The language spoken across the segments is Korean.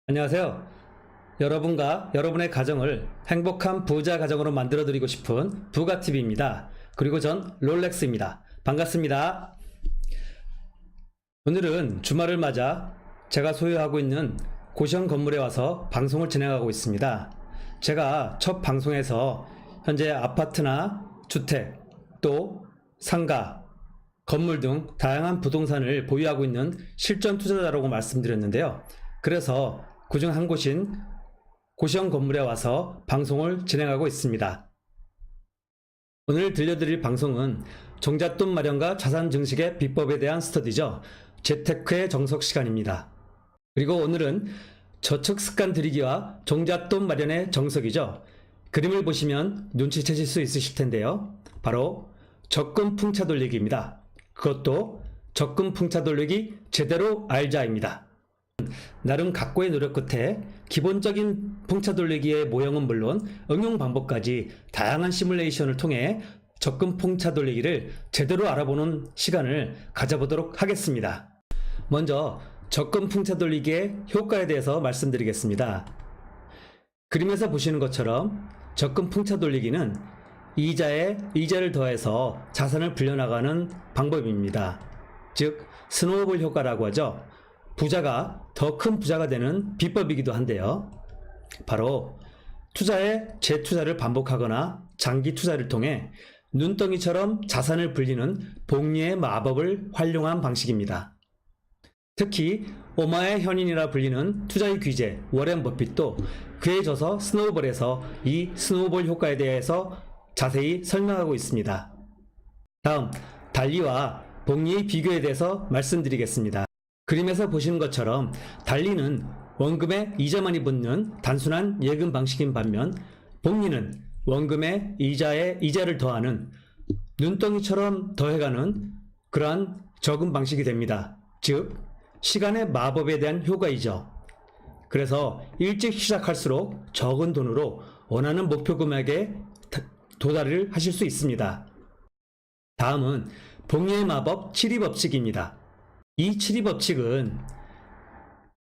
안녕하세요. 여러분과 여러분의 가정을 행복한 부자 가정으로 만들어 드리고 싶은 부가TV입니다. 그리고 전 롤렉스입니다. 반갑습니다. 오늘은 주말을 맞아 제가 소유하고 있는 고시원 건물에 와서 방송을 진행하고 있습니다. 제가 첫 방송에서 현재 아파트나 주택, 또 상가, 건물 등 다양한 부동산을 보유하고 있는 실전 투자자라고 말씀드렸는데요. 그래서 그중 한 곳인 고시원 건물에 와서 방송을 진행하고 있습니다. 오늘 들려드릴 방송은 종잣돈 마련과 자산 증식의 비법에 대한 스터디죠. 재테크의 정석 시간입니다. 그리고 오늘은 저축 습관 들이기와 종잣돈 마련의 정석이죠. 그림을 보시면 눈치채실 수 있으실 텐데요. 바로 적금 풍차 돌리기입니다. 그것도 적금 풍차 돌리기 제대로 알자입니다. 나름 각고의 노력 끝에 기본적인 풍차 돌리기의 모형은 물론 응용 방법까지 다양한 시뮬레이션을 통해 적금 풍차 돌리기를 제대로 알아보는 시간을 가져보도록 하겠습니다. 먼저 적금 풍차 돌리기의 효과에 대해서 말씀드리겠습니다. 그림에서 보시는 것처럼 적금 풍차 돌리기는 이자에 이자를 더해서 자산을 불려나가는 방법입니다. 즉 스노우볼 효과라고 하죠. 부자가 더 큰 부자가 되는 비법이기도 한데요. 바로 투자에 재투자를 반복하거나 장기 투자를 통해 눈덩이처럼 자산을 불리는 복리의 마법을 활용한 방식입니다. 특히 오마의 현인이라 불리는 투자의 귀재 워렌 버핏도 그에 져서 스노우볼에서 이 스노우볼 효과에 대해서 자세히 설명하고 있습니다. 다음 달리와 복리의 비교에 대해서 말씀드리겠습니다. 그림에서 보시는 것처럼 달리는 원금에 이자만이 붙는 단순한 예금 방식인 반면 복리는 원금에 이자에 이자를 더하는 눈덩이처럼 더해가는 그러한 저금 방식이 됩니다. 즉 시간의 마법에 대한 효과이죠. 그래서 일찍 시작할수록 적은 돈으로 원하는 목표 금액에 도달을 하실 수 있습니다. 다음은 복리의 마법 7위 법칙입니다. 이 7위 법칙은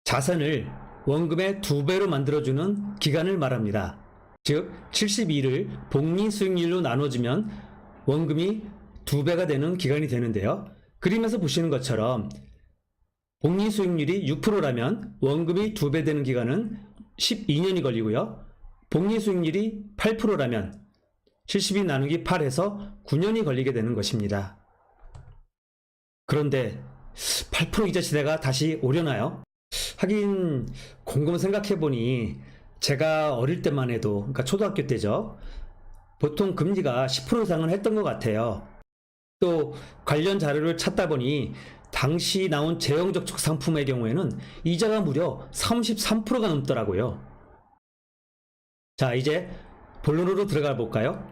자산을 원금의 2배로 만들어주는 기간을 말합니다. 즉 72를 복리 수익률로 나눠주면 원금이 2배가 되는 기간이 되는데요. 그림에서 보시는 것처럼 복리 수익률이 6%라면 원금이 2배 되는 기간은 12년이 걸리고요. 복리 수익률이 8%라면 72 나누기 8해서 9년이 걸리게 되는 것입니다. 그런데 8% 이자 시대가 다시 오려나요? 하긴 곰곰 생각해보니 제가 어릴 때만 해도, 그러니까 초등학교 때죠. 보통 금리가 10% 이상은 했던 것 같아요. 또 관련 자료를 찾다 보니 당시 나온 재형저축 상품의 경우에는 이자가 무려 33%가 넘더라고요. 자, 이제 본론으로 들어가 볼까요?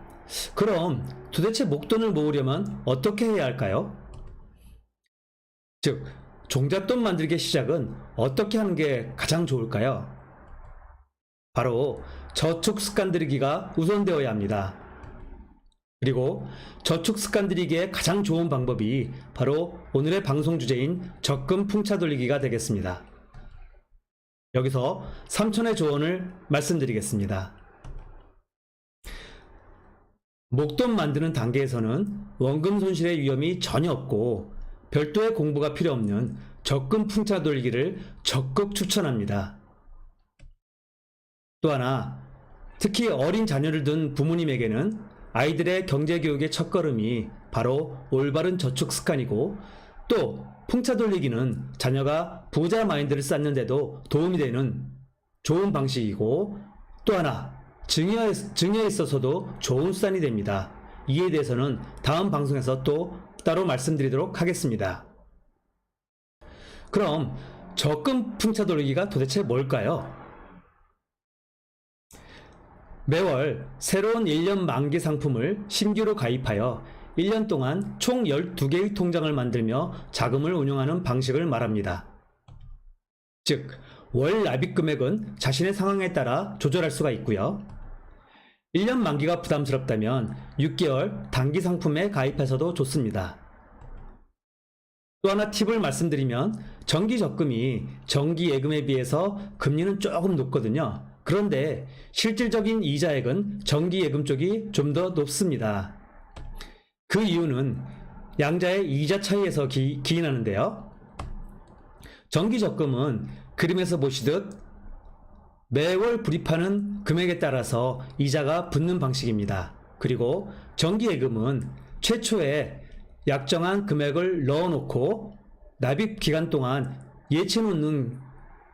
그럼 도대체 목돈을 모으려면 어떻게 해야 할까요? 즉, 종잣돈 만들기의 시작은 어떻게 하는 게 가장 좋을까요? 바로 저축 습관 들이기가 우선되어야 합니다. 그리고 저축 습관 들이기의 가장 좋은 방법이 바로 오늘의 방송 주제인 적금 풍차 돌리기가 되겠습니다. 여기서 3천의 조언을 말씀드리겠습니다. 목돈 만드는 단계에서는 원금 손실의 위험이 전혀 없고 별도의 공부가 필요 없는 적금 풍차 돌기를 적극 추천합니다. 또 하나, 특히 어린 자녀를 둔 부모님에게는 아이들의 경제교육의 첫걸음이 바로 올바른 저축 습관이고 또 풍차 돌리기는 자녀가 부자 마인드를 쌓는데도 도움이 되는 좋은 방식이고 또 하나, 증여에 있어서도 좋은 수단이 됩니다. 이에 대해서는 다음 방송에서 또 따로 말씀드리도록 하겠습니다. 그럼 적금 풍차 돌리기가 도대체 뭘까요? 매월 새로운 1년 만기 상품을 신규로 가입하여 1년 동안 총 12개의 통장을 만들며 자금을 운용하는 방식을 말합니다. 즉, 월 납입 금액은 자신의 상황에 따라 조절할 수가 있고요. 1년 만기가 부담스럽다면 6개월 단기 상품에 가입해서도 좋습니다. 또 하나 팁을 말씀드리면 정기 적금이 정기 예금에 비해서 금리는 조금 높거든요. 그런데 실질적인 이자액은 정기 예금 쪽이 좀 더 높습니다. 그 이유는 양자의 이자 차이에서 기인하는데요. 정기 적금은 그림에서 보시듯 매월 불입하는 금액에 따라서 이자가 붙는 방식입니다. 그리고 정기 예금은 최초에 약정한 금액을 넣어놓고 납입 기간 동안 예치 놓는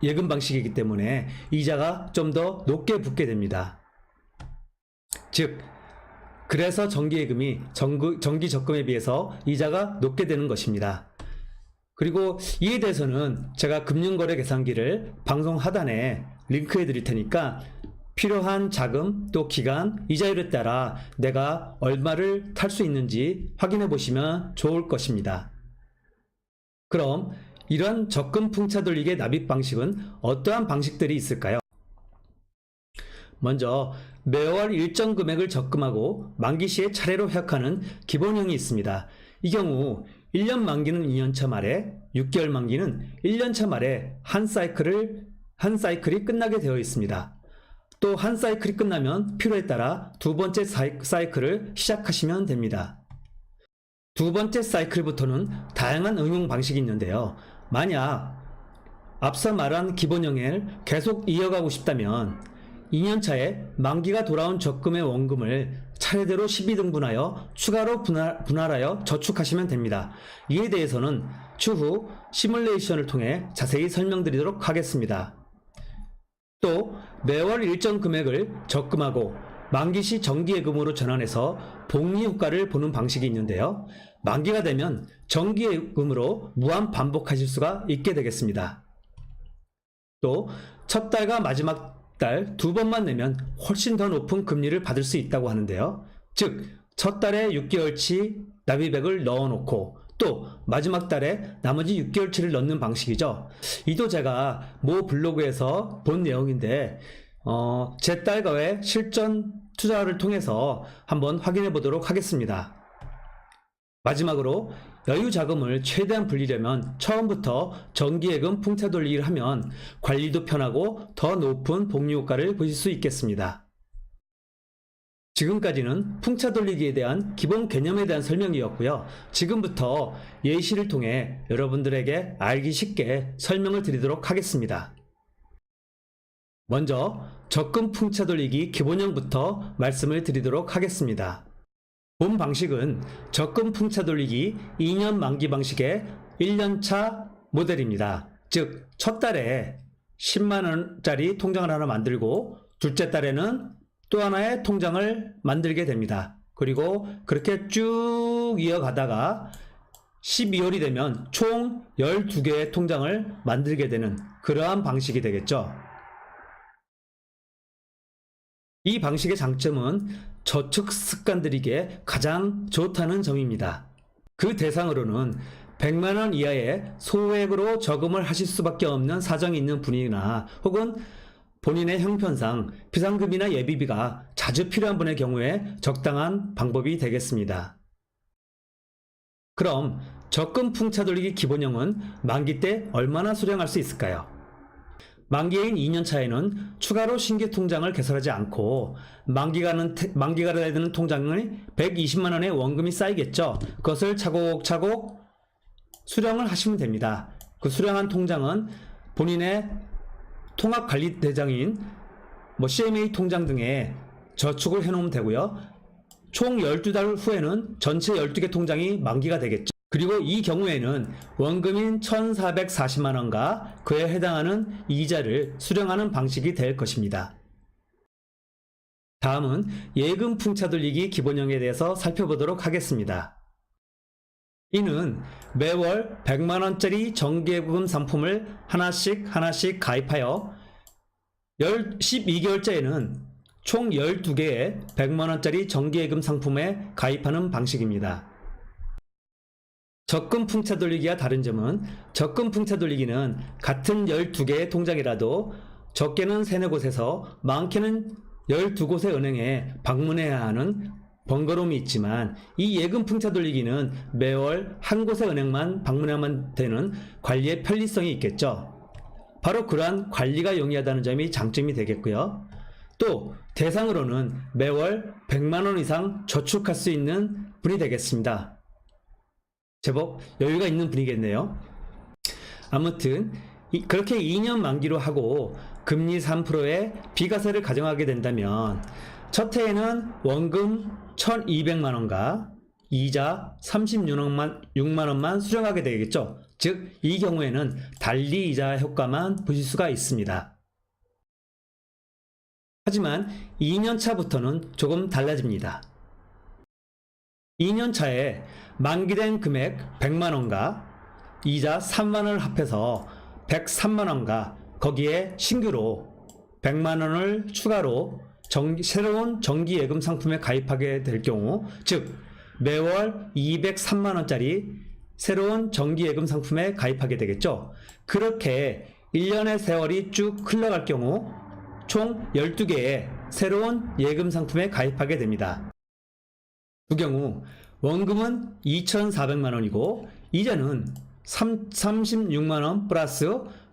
예금 방식이기 때문에 이자가 좀 더 높게 붙게 됩니다. 즉, 그래서 정기예금이 정기 적금에 비해서 이자가 높게 되는 것입니다. 그리고 이에 대해서는 제가 금융거래 계산기를 방송 하단에 링크해 드릴 테니까 필요한 자금 또 기간, 이자율에 따라 내가 얼마를 탈 수 있는지 확인해 보시면 좋을 것입니다. 그럼 이런 적금 풍차 돌리기의 납입 방식은 어떠한 방식들이 있을까요? 먼저 매월 일정 금액을 적금하고 만기 시에 차례로 회학하는 기본형이 있습니다. 이 경우 1년 만기는 2년차 말에, 6개월 만기는 1년차 말에 한 사이클이 끝나게 되어 있습니다. 또 한 사이클이 끝나면 필요에 따라 두 번째 사이클을 시작하시면 됩니다. 두 번째 사이클부터는 다양한 응용 방식이 있는데요. 만약 앞서 말한 기본형을 계속 이어가고 싶다면 2년차에 만기가 돌아온 적금의 원금을 차례대로 12등분하여 추가로 분할하여 저축하시면 됩니다. 이에 대해서는 추후 시뮬레이션을 통해 자세히 설명드리도록 하겠습니다. 또 매월 일정 금액을 적금하고 만기 시 정기예금으로 전환해서 복리 효과를 보는 방식이 있는데요. 만기가 되면 정기예금으로 무한 반복하실 수가 있게 되겠습니다. 또 첫 달과 마지막 달 두 번만 내면 훨씬 더 높은 금리를 받을 수 있다고 하는데요. 즉, 첫 달에 6개월치 납입액을 넣어놓고 또 마지막 달에 나머지 6개월치를 넣는 방식이죠. 이도 제가 모 블로그에서 본 내용인데 제 딸과의 실전 투자를 통해서 한번 확인해 보도록 하겠습니다. 마지막으로 여유 자금을 최대한 불리려면 처음부터 정기예금 풍차 돌리기를 하면 관리도 편하고 더 높은 복리 효과를 보실 수 있겠습니다. 지금까지는 풍차 돌리기에 대한 기본 개념에 대한 설명이었고요. 지금부터 예시를 통해 여러분들에게 알기 쉽게 설명을 드리도록 하겠습니다. 먼저 적금 풍차 돌리기 기본형부터 말씀을 드리도록 하겠습니다. 본 방식은 적금 풍차 돌리기 2년 만기 방식의 1년차 모델입니다. 즉, 첫 달에 10만원짜리 통장을 하나 만들고 둘째 달에는 또 하나의 통장을 만들게 됩니다. 그리고 그렇게 쭉 이어가다가 12월이 되면 총 12개의 통장을 만들게 되는 그러한 방식이 되겠죠. 이 방식의 장점은 저축 습관들이기에 가장 좋다는 점입니다. 그 대상으로는 100만원 이하의 소액으로 저금을 하실 수밖에 없는 사정이 있는 분이나 혹은 본인의 형편상 비상금이나 예비비가 자주 필요한 분의 경우에 적당한 방법이 되겠습니다. 그럼 적금 풍차 돌리기 기본형은 만기 때 얼마나 수령할 수 있을까요? 만기인 2년차에는 추가로 신규 통장을 개설하지 않고 만기가 되는 통장에 120만원의 원금이 쌓이겠죠. 그것을 차곡차곡 수령을 하시면 됩니다. 그 수령한 통장은 본인의 통합관리대장인 CMA 통장 등에 저축을 해놓으면 되고요. 총 12달 후에는 전체 12개 통장이 만기가 되겠죠. 그리고 이 경우에는 원금인 1,440만원과 그에 해당하는 이자를 수령하는 방식이 될 것입니다. 다음은 예금 풍차 돌리기 기본형에 대해서 살펴보도록 하겠습니다. 이는 매월 100만원짜리 정기예금 상품을 하나씩 가입하여 12개월째에는 총 12개의 100만원짜리 정기예금 상품에 가입하는 방식입니다. 적금 풍차 돌리기와 다른 점은 적금 풍차 돌리기는 같은 12개의 통장이라도 적게는 3-4곳에서 많게는 12곳의 은행에 방문해야 하는 번거로움이 있지만 이 예금 풍차 돌리기는 매월 한 곳의 은행만 방문하면 되는 관리의 편리성이 있겠죠. 바로 그러한 관리가 용이하다는 점이 장점이 되겠고요. 또 대상으로는 매월 100만 원 이상 저축할 수 있는 분이 되겠습니다. 제법 여유가 있는 분이겠네요. 아무튼 그렇게 2년 만기로 하고 금리 3%의 비과세를 가정하게 된다면 첫 해에는 원금 1,200만 원과 이자 36만 원만 수령하게 되겠죠. 즉, 이 경우에는 단리 이자 효과만 보실 수가 있습니다. 하지만 2년 차부터는 조금 달라집니다. 2년 차에 만기된 금액 100만 원과 이자 3만 원을 합해서 103만 원과 거기에 신규로 100만 원을 추가로 새로운 정기예금 상품에 가입하게 될 경우, 즉 매월 203만 원짜리 새로운 정기예금 상품에 가입하게 되겠죠. 그렇게 1년의 세월이 쭉 흘러갈 경우 총 12개의 새로운 예금 상품에 가입하게 됩니다. 그 경우 원금은 2,400만 원이고 이자는 36만 원 플러스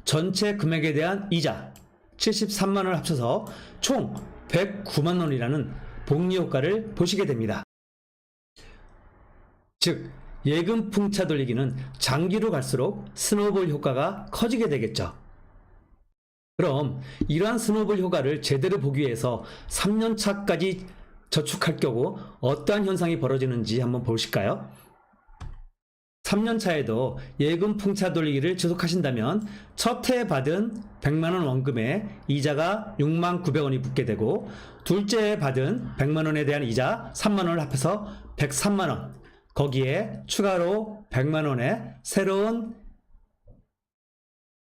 전체 금액에 대한 이자 73만 원을 합쳐서 총 109만 원이라는 복리 효과를 보시게 됩니다. 즉, 예금 풍차 돌리기는 장기로 갈수록 스노우볼 효과가 커지게 되겠죠. 그럼 이러한 스노우볼 효과를 제대로 보기 위해서 3년 차까지 저축할 경우 어떠한 현상이 벌어지는지 한번 보실까요? 3년 차에도 예금 풍차 돌리기를 지속하신다면 첫 해에 받은 100만 원 원금에 이자가 6만 900원이 붙게 되고 둘째 해에 받은 100만 원에 대한 이자 3만 원을 합해서 103만 원, 거기에 추가로 100만 원의 새로운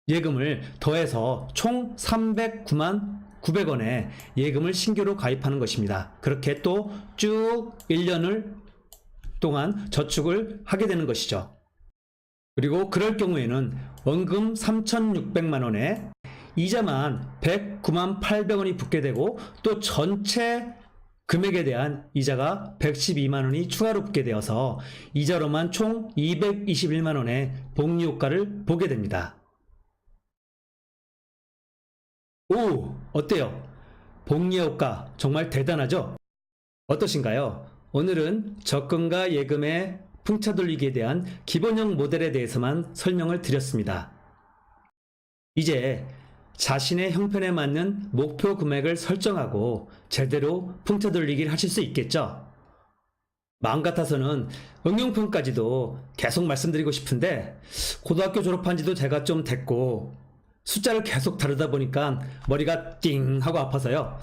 예금을 더해서 총 309만 900원의 예금을 신규로 가입하는 것입니다. 그렇게 또 쭉 1년을 동안 저축을 하게 되는 것이죠. 그리고 그럴 경우에는 원금 3,600만 원에 이자만 109만 800원이 붙게 되고 또 전체 금액에 대한 이자가 112만 원이 추가로 붙게 되어서 이자로만 총 221만 원의 복리 효과를 보게 됩니다. 오, 어때요? 복리 효과 정말 대단하죠? 어떠신가요? 오늘은 적금과 예금의 풍차 돌리기에 대한 기본형 모델에 대해서만 설명을 드렸습니다. 이제 자신의 형편에 맞는 목표 금액을 설정하고 제대로 풍차 돌리기를 하실 수 있겠죠? 마음 같아서는 응용편까지도 계속 말씀드리고 싶은데 고등학교 졸업한 지도 제가 좀 됐고 숫자를 계속 다루다 보니까 머리가 띵 하고 아파서요.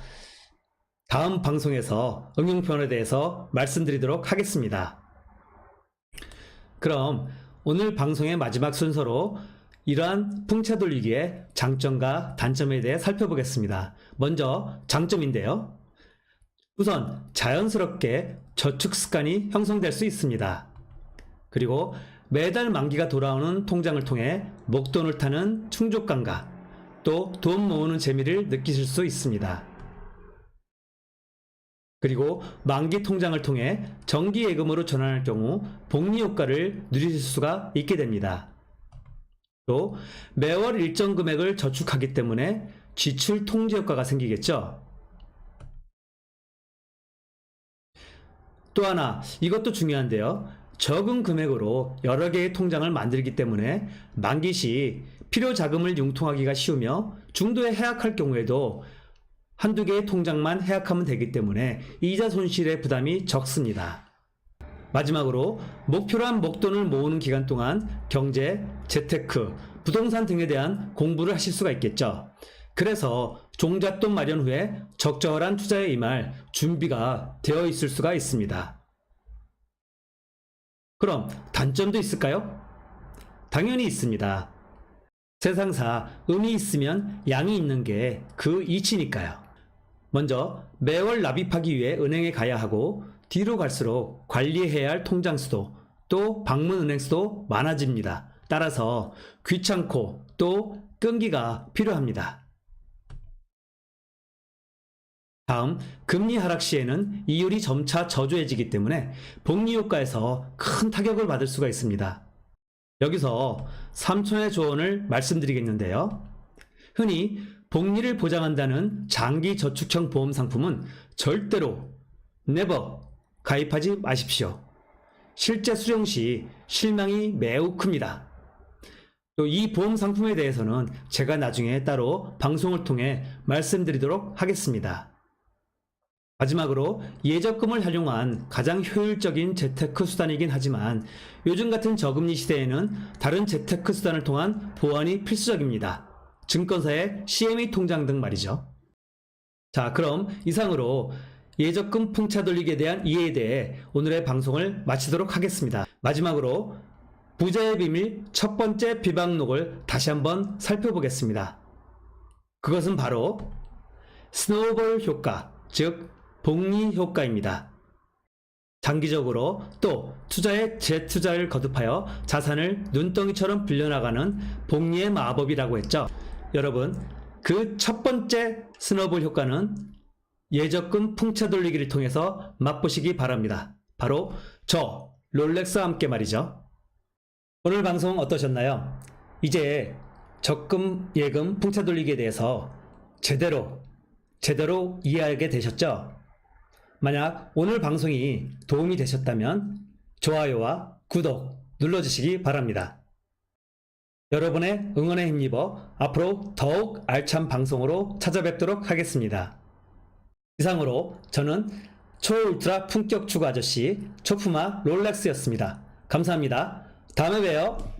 다음 방송에서 응용편에 대해서 말씀드리도록 하겠습니다. 그럼 오늘 방송의 마지막 순서로 이러한 풍차 돌리기의 장점과 단점에 대해 살펴보겠습니다. 먼저 장점인데요. 우선 자연스럽게 저축 습관이 형성될 수 있습니다. 그리고 매달 만기가 돌아오는 통장을 통해 목돈을 타는 충족감과 또 돈 모으는 재미를 느끼실 수 있습니다. 그리고 만기 통장을 통해 정기예금으로 전환할 경우 복리 효과를 누리실 수가 있게 됩니다. 또 매월 일정 금액을 저축하기 때문에 지출 통제 효과가 생기겠죠. 또 하나, 이것도 중요한데요. 적은 금액으로 여러 개의 통장을 만들기 때문에 만기 시 필요 자금을 융통하기가 쉬우며 중도에 해약할 경우에도 한두 개의 통장만 해약하면 되기 때문에 이자 손실의 부담이 적습니다. 마지막으로 목표로 한 목돈을 모으는 기간 동안 경제, 재테크, 부동산 등에 대한 공부를 하실 수가 있겠죠. 그래서 종잣돈 마련 후에 적절한 투자에 임할 준비가 되어 있을 수가 있습니다. 그럼 단점도 있을까요? 당연히 있습니다. 세상사 음이 있으면 양이 있는 게 그 이치니까요. 먼저 매월 납입하기 위해 은행에 가야 하고 뒤로 갈수록 관리해야 할 통장 수도 또 방문 은행 수도 많아집니다. 따라서 귀찮고 또 끈기가 필요합니다. 다음, 금리 하락 시에는 이율이 점차 저조해지기 때문에 복리 효과에서 큰 타격을 받을 수가 있습니다. 여기서 3촌의 조언을 말씀드리겠는데요. 흔히 복리를 보장한다는 장기 저축형 보험 상품은 절대로 never 가입하지 마십시오. 실제 수령 시 실망이 매우 큽니다. 또 이 보험 상품에 대해서는 제가 나중에 따로 방송을 통해 말씀드리도록 하겠습니다. 마지막으로 예적금을 활용한 가장 효율적인 재테크 수단이긴 하지만 요즘 같은 저금리 시대에는 다른 재테크 수단을 통한 보완이 필수적입니다. 증권사의 CME 통장 등 말이죠. 자, 그럼 이상으로 예적금 풍차 돌리기에 대한 이해에 대해 오늘의 방송을 마치도록 하겠습니다. 마지막으로 부자의 비밀 첫 번째 비방록을 다시 한번 살펴보겠습니다. 그것은 바로 스노우볼 효과, 즉 복리 효과입니다. 장기적으로 또 투자에 재투자를 거듭하여 자산을 눈덩이처럼 불려나가는 복리의 마법이라고 했죠. 여러분, 그 첫 번째 스노우볼 효과는 예적금 풍차 돌리기를 통해서 맛보시기 바랍니다. 바로 저 롤렉스와 함께 말이죠. 오늘 방송 어떠셨나요? 이제 적금, 예금, 풍차 돌리기에 대해서 제대로 이해하게 되셨죠? 만약 오늘 방송이 도움이 되셨다면 좋아요와 구독 눌러주시기 바랍니다. 여러분의 응원에 힘입어 앞으로 더욱 알찬 방송으로 찾아뵙도록 하겠습니다. 이상으로 저는 초울트라 품격 추구 아저씨 초프마 롤렉스였습니다. 감사합니다. 다음에 봬요.